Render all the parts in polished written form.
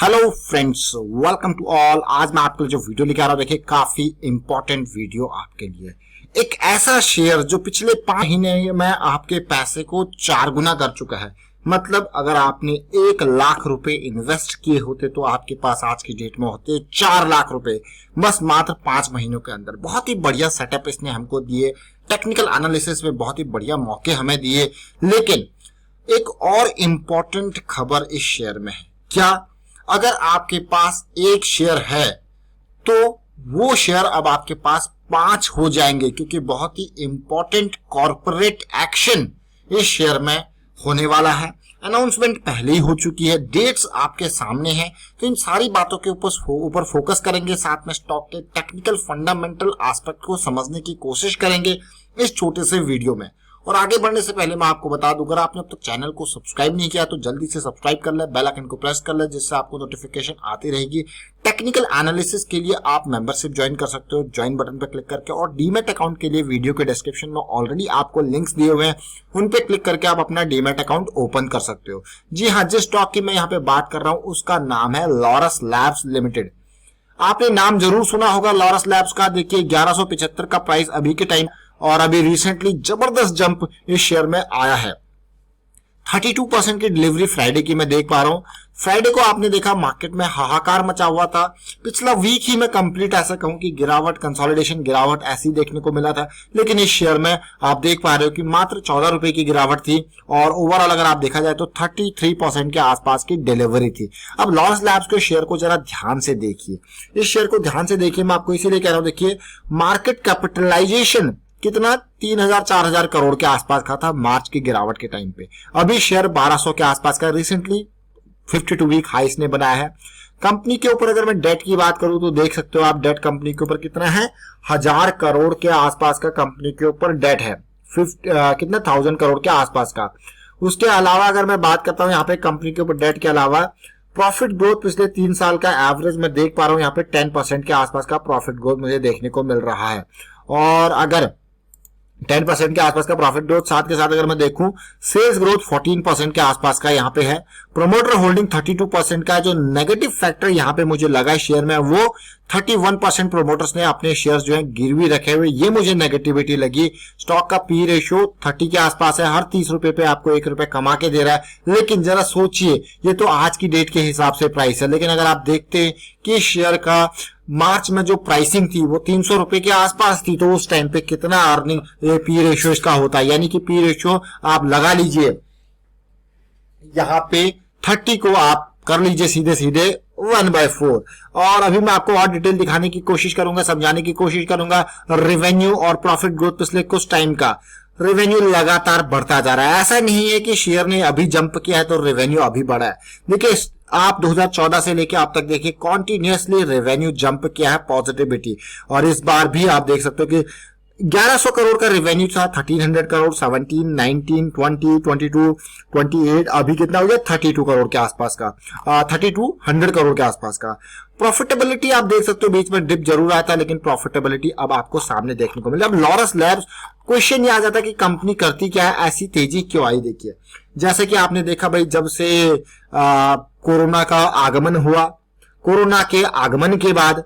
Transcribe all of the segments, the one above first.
Hello friends, welcome to all. आज मैं आपके लिए जो वीडियो लेके आ रहा हूं, देखिए काफी इंपॉर्टेंट वीडियो आपके लिए। एक ऐसा शेयर जो पिछले 5 महीने में आपके पैसे को 4 गुना कर चुका है। मतलब अगर आपने 1 लाख रुपए इन्वेस्ट किए होते तो आपके पास आज की डेट में होते 4 लाख रुपए, बस मात्र 5 महीनों के अंदर। बहुत ही बढ़िया सेटअप इसने हमको दिए, टेक्निकल एनालिसिस में बहुत ही बढ़िया मौके हमें दिए। लेकिन एक और इम्पोर्टेंट खबर इस शेयर में है। क्या? अगर आपके पास एक शेयर है तो वो शेयर अब आपके पास 5 हो जाएंगे, क्योंकि बहुत ही इंपॉर्टेंट कॉर्पोरेट एक्शन इस शेयर में होने वाला है। अनाउंसमेंट पहले ही हो चुकी है, डेट्स आपके सामने हैं। तो इन सारी बातों के ऊपर फोकस करेंगे, साथ में स्टॉक के टेक्निकल फंडामेंटल एस्पेक्ट को समझने की कोशिश करेंगे इस छोटे से वीडियो में। और आगे बढ़ने से पहले मैं आपको बता दूं, अगर आपने अब तक चैनल को सब्सक्राइब नहीं किया तो जल्दी से सब्सक्राइब कर ले, बेल आइकन को प्रेस कर ले, जिससे आपको नोटिफिकेशन आती रहेगी। टेक्निकल एनालिसिस के लिए आप मेंबरशिप ज्वाइन कर सकते हो, ज्वाइन बटन पर क्लिक करके। और डीमैट अकाउंट के लिए वीडियो के डिस्क्रिप्शन में ऑलरेडी आपको लिंक्स दिए हुए हैं, उन पे क्लिक करके आप अपना डीमैट अकाउंट ओपन कर सकते हो। जी हाँ, जिस स्टॉक की मैं यहाँ पे बात कर रहा हूँ उसका नाम है लॉरस लैब्स लिमिटेड। आपने नाम जरूर सुना होगा लॉरस लैब्स का। देखिए 1175 का प्राइस अभी के टाइम, और अभी रिसेंटली जबरदस्त जंप इस शेयर में आया है। 32% की डिलीवरी फ्राइडे की मैं देख पा रहा हूं। फ्राइडे को आपने देखा मार्केट में हाहाकार मचा हुआ था। पिछला वीक ही मैं कंप्लीट ऐसा कहूं कि गिरावट, कंसोलिडेशन गिरावट ऐसी देखने को मिला था। लेकिन इस शेयर में आप देख पा रहे हो कि मात्र 14 रुपए की गिरावट थी, और ओवरऑल अगर आप देखा जाए तो 33% के आसपास की डिलीवरी थी। अब लॉरस लैब्स के शेयर को जरा ध्यान से देखिए, इस शेयर को ध्यान से देखिए। मैं आपको इसीलिए कह रहा हूं, देखिए मार्केट कैपिटलाइजेशन कितना 3000-4000 करोड़ के आसपास का था मार्च की गिरावट के टाइम पे। अभी शेयर 1200 के आसपास का रिसेंटली 52 वीक हाईस ने बनाया है। कंपनी के ऊपर अगर मैं डेट की बात करूं तो देख सकते हो आप, डेट कंपनी के ऊपर कितना है, 1000 करोड़ के आसपास का कंपनी के ऊपर डेट है। कितना 1000 करोड़ के आसपास का। उसके अलावा अगर मैं बात करता हूं यहाँ पे कंपनी के ऊपर डेट के अलावा, प्रॉफिट ग्रोथ पिछले 3 साल का एवरेज मैं देख पा रहा हूं यहाँ पे 10% के आसपास का प्रॉफिट ग्रोथ मुझे देखने को मिल रहा है। और अगर 10% के आसपास का प्रॉफिट ग्रोथ, साथ के साथ अगर मैं देखूं सेल्स ग्रोथ 14% के आसपास का यहाँ पे है। प्रोमोटर होल्डिंग 32% का है। जो नेगेटिव फैक्टर यहाँ पे मुझे लगा शेयर में, वो 31% प्रोमोटर्स ने अपने शेयर्स जो है गिरवी रखे हुए, ये मुझे नेगेटिविटी लगी। स्टॉक का पी रेशियो 30 के आसपास है, हर 30 रुपए पे आपको 1 रुपए कमा के दे रहा है। लेकिन जरा सोचिए, ये तो आज की डेट के हिसाब से प्राइस है, लेकिन अगर आप देखते हैं कि शेयर का मार्च में जो प्राइसिंग थी वो 300 रुपए के आसपास थी, तो उस टाइम पे कितना अर्निंग पी रेशियो इसका होता है। यानी कि पी रेशियो आप लगा लीजिए, यहाँ पे 30 को आप कर लीजिए सीधे सीधे 1/4। और अभी मैं आपको और डिटेल दिखाने की कोशिश करूंगा, समझाने की कोशिश करूंगा। रेवेन्यू और प्रॉफिट ग्रोथ पिछले कुछ टाइम का, रेवेन्यू लगातार बढ़ता जा रहा है। ऐसा नहीं है कि शेयर ने अभी जंप किया है तो रेवेन्यू अभी बढ़ा है। देखिए आप 2014 से लेके अब तक देखिए कॉन्टिन्यूसली रेवेन्यू जंप किया है, पॉजिटिविटी। और इस बार भी आप देख सकते हो कि 1100 करोड़ का रेवेन्यू था, 1300 करोड़, 17, 19, 20, 22, 28, अभी कितना हो गया 32 करोड़ के आसपास का, 3200 करोड़ के आसपास का। प्रॉफिटेबिलिटी आप देख सकते हो बीच में डिप जरूर आया था, लेकिन प्रॉफिटेबिलिटी अब आपको सामने देखने को मिला। अब लॉरस लैब्स, क्वेश्चन ये आ जाता है कि कंपनी करती क्या है, ऐसी तेजी क्यों आई। देखिए जैसे कि आपने देखा भाई, जब से कोरोना का आगमन हुआ, कोरोना के आगमन के बाद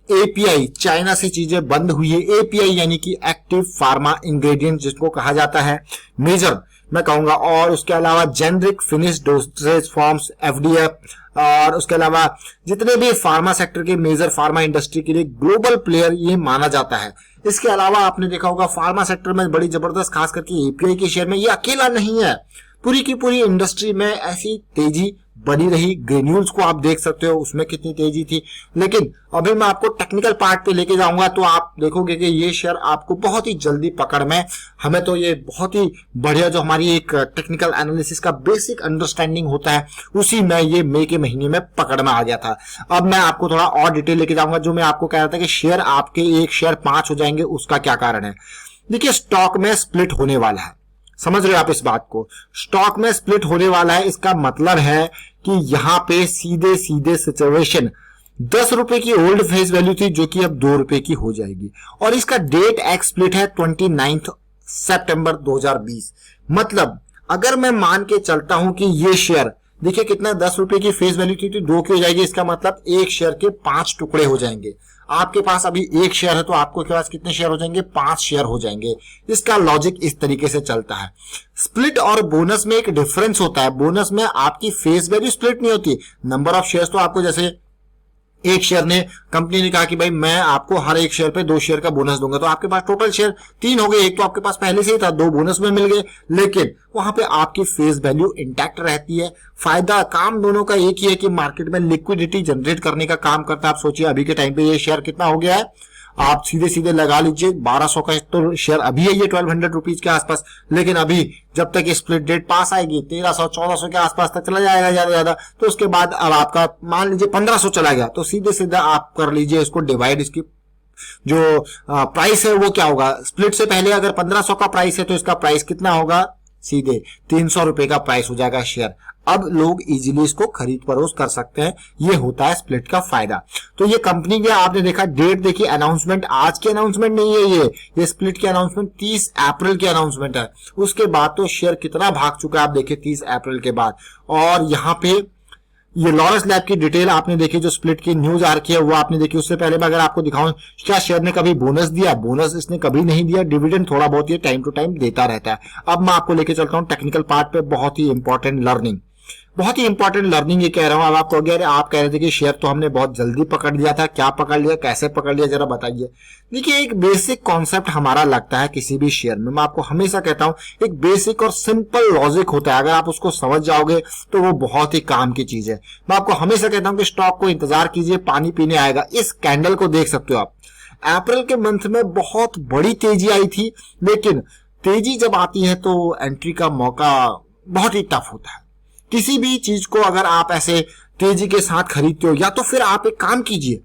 एपीआई, चाइना से चीजें बंद हुई है। एपीआई यानी कि एक्टिव फार्मा इंग्रेडिएंट जिसको कहा जाता है, मेजर मैं कहूंगा। और उसके अलावा जेनरिक फिनिश डोसेज फॉर्म्स, एफडीएफ, और उसके अलावा जितने भी फार्मा सेक्टर के मेजर फार्मा इंडस्ट्री के लिए ग्लोबल प्लेयर ये माना जाता है। इसके अलावा आपने देखा होगा फार्मा सेक्टर में बड़ी जबरदस्त, खास करके एपीआई के शेयर में, ये अकेला नहीं है, पूरी की पूरी इंडस्ट्री में ऐसी तेजी बनी रही। ग्रेन्यूल्स को आप देख सकते हो, उसमें कितनी तेजी थी। लेकिन अभी मैं आपको टेक्निकल पार्ट पे लेके जाऊंगा तो आप देखोगे कि ये शेयर आपको बहुत ही जल्दी पकड़ में, हमें तो ये बहुत ही बढ़िया, जो हमारी एक टेक्निकल एनालिसिस का बेसिक अंडरस्टैंडिंग होता है, उसी में ये मई के महीने में पकड़ में आ गया था। अब मैं आपको थोड़ा और डिटेल लेके जाऊंगा। जो मैं आपको कह रहा था कि शेयर आपके एक शेयर 5 हो जाएंगे, उसका क्या कारण है। देखिए स्टॉक में स्प्लिट होने वाला है, समझ रहे हो आप इस बात को, स्टॉक में स्प्लिट होने वाला है। इसका मतलब है कि यहां पे सीधे सीधे सिचुएशन 10 रुपए की ओल्ड फेस वैल्यू थी, जो कि अब 2 रुपए की हो जाएगी। और इसका डेट एक्स स्प्लिट है 29 सितंबर 2020। मतलब अगर मैं मान के चलता हूं कि ये शेयर देखिए कितना 10 रुपए की फेस वैल्यू थी तो 2 की हो जाएगी, इसका मतलब एक शेयर के 5 टुकड़े हो जाएंगे। आपके पास अभी एक शेयर है तो आपको के पास कितने शेयर हो जाएंगे, 5 शेयर हो जाएंगे। इसका लॉजिक इस तरीके से चलता है। स्प्लिट और बोनस में एक डिफरेंस होता है। बोनस में आपकी फेस वैल्यू स्प्लिट नहीं होती, नंबर ऑफ शेयर्स तो आपको, जैसे एक शेयर ने, कंपनी ने कहा कि भाई मैं आपको हर एक शेयर पे 2 शेयर का बोनस दूंगा, तो आपके पास टोटल शेयर 3 हो गए, एक तो आपके पास पहले से ही था, 2 बोनस में मिल गए, लेकिन वहां पे आपकी फेस वैल्यू इंटैक्ट रहती है। फायदा काम दोनों का एक ही है कि मार्केट में लिक्विडिटी जनरेट करने का काम करता है। आप सोचिए अभी के टाइम पे ये शेयर कितना हो गया है, आप सीधे सीधे लगा लीजिए 1200 का तो शेयर अभी है ये 1200 रुपीज के आसपास, लेकिन अभी जब तक स्प्लिट डेट पास आएगी 1300 1400 के आसपास तक चला जाएगा ज्यादा ज्यादा, तो उसके बाद अब आपका मान लीजिए 1500 चला गया, तो सीधे सीधा आप कर लीजिए इसको डिवाइड, इसकी जो प्राइस है वो क्या होगा, स्प्लिट से पहले अगर 1500 का प्राइस है तो इसका प्राइस कितना होगा, सीधे 300 रुपए का प्राइस हो जाएगा शेयर। अब लोग इजीली इसको खरीद फरोख्त कर सकते हैं, ये होता है स्प्लिट का फायदा। तो ये कंपनी के आपने देखा डेट देखिए, अनाउंसमेंट आज की अनाउंसमेंट नहीं है, ये स्प्लिट की अनाउंसमेंट 30 अप्रैल की अनाउंसमेंट है। उसके बाद तो शेयर कितना भाग चुका है आप देखिए 30 अप्रैल के बाद। और यहाँ पे ये लॉरेंस लैब की डिटेल आपने देखी, जो स्प्लिट की न्यूज आ रखी है वो आपने देखी। उससे पहले मैं अगर आपको दिखाऊं, क्या शेयर ने कभी बोनस दिया, बोनस इसने कभी नहीं दिया। डिविडेंड थोड़ा बहुत ये टाइम टू टाइम देता रहता है। अब मैं आपको लेके चलता हूं टेक्निकल पार्ट पे, बहुत ही इंपॉर्टेंट लर्निंग, बहुत ही इंपॉर्टेंट लर्निंग ये कह रहा हूं। अब आपको अगर आप कह रहे थे कि शेयर तो हमने बहुत जल्दी पकड़ लिया था, क्या पकड़ लिया, कैसे पकड़ लिया, जरा बताइए। देखिए एक बेसिक कॉन्सेप्ट हमारा लगता है किसी भी शेयर में, मैं आपको हमेशा कहता हूं एक बेसिक और सिंपल लॉजिक होता है, अगर आप उसको समझ जाओगे तो वो बहुत ही काम की चीज है। मैं आपको हमेशा कहता हूं कि स्टॉक को इंतजार कीजिए, पानी पीने आएगा। इस कैंडल को देख सकते हो आप, अप्रैल के मंथ में बहुत बड़ी तेजी आई थी, लेकिन तेजी जब आती है तो एंट्री का मौका बहुत ही टफ होता है। किसी भी चीज को अगर आप ऐसे तेजी के साथ खरीदते हो, या तो फिर आप एक काम कीजिए,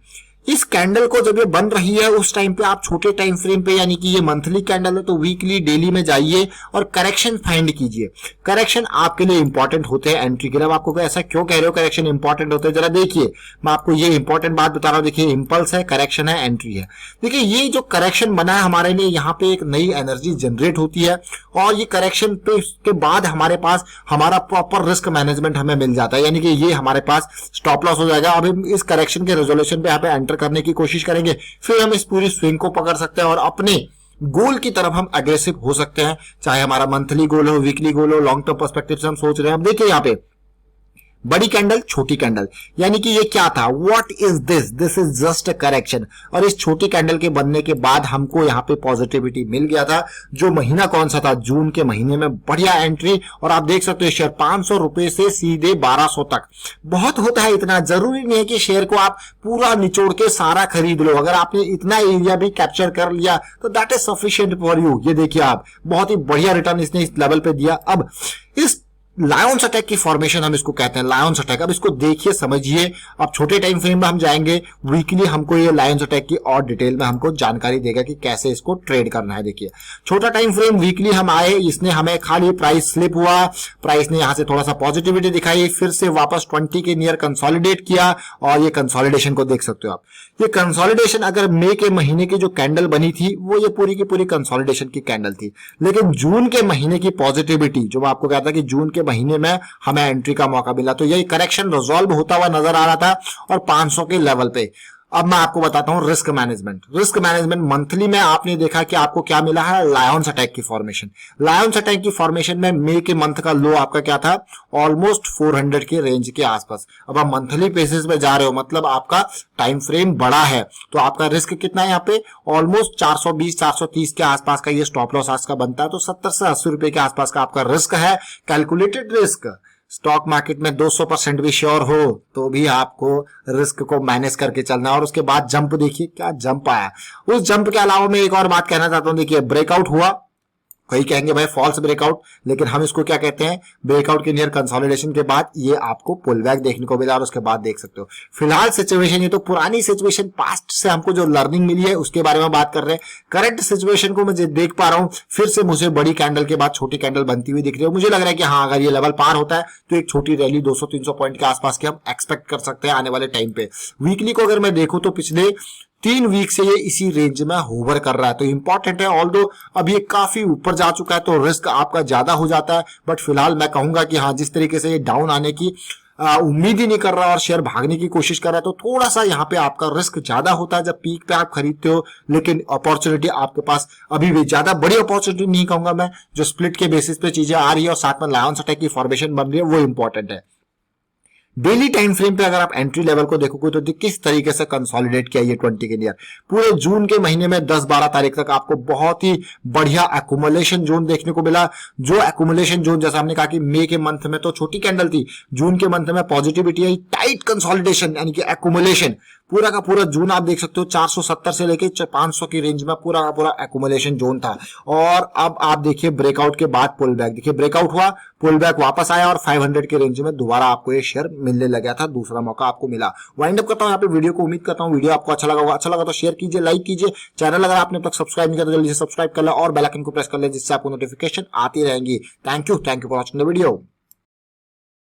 इस कैंडल को जब ये बन रही है उस टाइम पे आप छोटे टाइम फ्रेम पे, यानी कि ये मंथली कैंडल है तो वीकली डेली में जाइए और करेक्शन फाइंड कीजिए। करेक्शन आपके लिए इंपॉर्टेंट होते हैं एंट्री के लिए। आपको ऐसा क्यों कह रहे हो करेक्शन इंपॉर्टेंट होते हैं, जरा देखिए, मैं आपको ये इंपॉर्टेंट बात बता रहा हूं। देखिए इंपल्स है, करेक्शन है, एंट्री है। देखिए ये जो करेक्शन बना है हमारे लिए, यहाँ पे एक नई एनर्जी जनरेट होती है और ये करेक्शन पे के बाद हमारे पास हमारा प्रॉपर रिस्क मैनेजमेंट हमें मिल जाता है, यानी कि ये हमारे पास स्टॉप लॉस हो जाएगा। अब हम इस करेक्शन के रेजोल्यूशन पे यहाँ पे एंटर करने की कोशिश करेंगे, फिर हम इस पूरी स्विंग को पकड़ सकते हैं और अपने गोल की तरफ हम अग्रेसिव हो सकते हैं, चाहे हमारा मंथली गोल हो, वीकली गोल हो, लॉन्ग टर्म पर्सपेक्टिव से हम सोच रहे हैं। अब देखिए यहाँ पे बड़ी कैंडल, छोटी कैंडल, यानी कि ये क्या था, what is this, this is just a correction. और इस छोटी कैंडल के बनने के बाद हमको यहाँ पे पॉजिटिविटी मिल गया था। जो महीना कौन सा था, जून के महीने में बढ़िया एंट्री, और आप देख सकते हो शेयर 500 रुपए से सीधे 1200 तक। बहुत होता है इतना, जरूरी नहीं है कि शेयर को आप पूरा निचोड़ के सारा खरीद लो। अगर आपने इतना एरिया भी कैप्चर कर लिया तो that is sufficient for you. ये देखिए आप, बहुत ही बढ़िया रिटर्न इसने इस लेवल पे दिया। अब इस लायंस अटैक की फॉर्मेशन हम इसको कहते हैं, लायंस अटैक। अब इसको देखिए, समझिए। अब छोटे टाइम फ्रेम में हम जाएंगे, वीकली हमको ये लायंस अटैक की और डिटेल में हमको जानकारी देगा कि कैसे इसको ट्रेड करना है। देखिए छोटा टाइम फ्रेम, वीकली हम आए, इसने हमें खाली प्राइस स्लिप हुआ, प्राइस ने यहां से थोड़ा सा पॉजिटिविटी दिखाई, फिर से वापस 20 के नियर कंसोलिडेट किया और ये कंसोलिडेशन को देख सकते हो आप। ये कंसोलिडेशन अगर मई के महीने की जो कैंडल बनी थी वो ये पूरी की पूरी कंसोलिडेशन की कैंडल थी, लेकिन जून के महीने की पॉजिटिविटी, जो मैं आपको कहता था कि जून के महीने में हमें एंट्री का मौका मिला, तो यही करेक्शन रिजॉल्व होता हुआ नजर आ रहा था और 500 के लेवल पे। अब मैं आपको बताता हूं risk management. Risk management monthly में आपने देखा कि आपको क्या मिला है, लायंस अटैक की फॉर्मेशन। लायंस अटैक की फॉर्मेशन में मई के मंथ का लो आपका क्या था, ऑलमोस्ट 400 के रेंज के आसपास। अब आप मंथली बेसिस पे जा रहे हो, मतलब आपका टाइम फ्रेम बड़ा है, तो आपका रिस्क कितना है यहाँ पे, ऑलमोस्ट 420 430 के आसपास का ये स्टॉप लॉस आज का बनता है। तो 70 से 80 रुपए के आसपास का आपका रिस्क है, कैलकुलेटेड रिस्क। स्टॉक मार्केट में 200% भी श्योर हो तो भी आपको रिस्क को मैनेज करके चलना है। और उसके बाद जंप, देखिए क्या जंप आया। उस जंप के अलावा मैं एक और बात कहना चाहता हूं, देखिए ब्रेकआउट हुआ, कई कहेंगे भाई फॉल्स ब्रेकआउट, लेकिन हम इसको क्या कहते हैं, ब्रेकआउट के नियर कंसोलिडेशन के बाद ये आपको पुल बैक देखने को मिला और उसके बाद देख सकते हो। फिलहाल सिचुएशन, ये तो पुरानी सिचुएशन, पास्ट से हमको जो लर्निंग मिली है उसके बारे में बात कर रहे हैं। करंट सिचुएशन को मैं देख पा रहा हूं, फिर से मुझे बड़ी कैंडल के बाद छोटी कैंडल बनती हुई दिख रही है। मुझे लग रहा है कि हाँ, अगर ये लेवल पार होता है तो एक छोटी रैली 200-300 पॉइंट के आसपास की हम एक्सपेक्ट कर सकते हैं आने वाले टाइम पे। वीकली को अगर मैं देखूं तो पिछले 3 वीक से ये इसी रेंज में होवर कर रहा है, तो इंपॉर्टेंट है। ऑल्दो अब ये काफी ऊपर जा चुका है तो रिस्क आपका ज्यादा हो जाता है, बट फिलहाल मैं कहूंगा कि हाँ, जिस तरीके से ये डाउन आने की उम्मीद ही नहीं कर रहा और शेयर भागने की कोशिश कर रहा है, तो थोड़ा सा यहाँ पे आपका रिस्क ज्यादा होता है जब पीक पे आप खरीदते हो। लेकिन अपॉर्चुनिटी आपके पास अभी भी ज्यादा बड़ी अपॉर्चुनिटी नहीं कहूंगा मैं, जो स्प्लिट के बेसिस पे चीजें आ रही है और साथ में लायंस अटैक की फॉर्मेशन बन रही है, वो इंपॉर्टेंट है। डेली टाइम फ्रेम पे अगर आप एंट्री लेवल को देखोगे तो किस तरीके से कंसोलिडेट किया ये 20 के नियर। पूरे जून के महीने में 10-12 तारीख तक आपको बहुत ही बढ़िया एक्यूमुलेशन जोन देखने को मिला। जो एक्यूमुलेशन जोन, जैसा हमने कहा कि मई के मंथ में तो छोटी कैंडल थी, जून के मंथ में पॉजिटिविटी आई, टाइट कंसोलिडेशन यानी कि एक्यूमुलेशन। पूरा का पूरा जून आप देख सकते हो 470 से लेके 500 की रेंज में पूरा का पूरा एक्यूमुलेशन जोन था। और अब आप देखिए ब्रेकआउट के बाद पुल बैक, देखिए ब्रेकआउट हुआ, पुल बैक वापस आया और 500 के रेंज में दोबारा आपको ये शेयर मिलने लगा था, दूसरा मौका आपको मिला। वाइंड अप करता हूं यहाँ पे वीडियो को। उम्मीद करता हूं वीडियो आपको अच्छा लगा होगा। अच्छा लगा तो शेयर कीजिए, लाइक कीजिए। चैनल अगर आपने अब तक सब्सक्राइब नहीं किया तो जल्दी से सब्सक्राइब कर ले और बेल आइकन को प्रेस कर ले, जिससे आपको नोटिफिकेशन आती रहेंगी। Thank you for watching the video.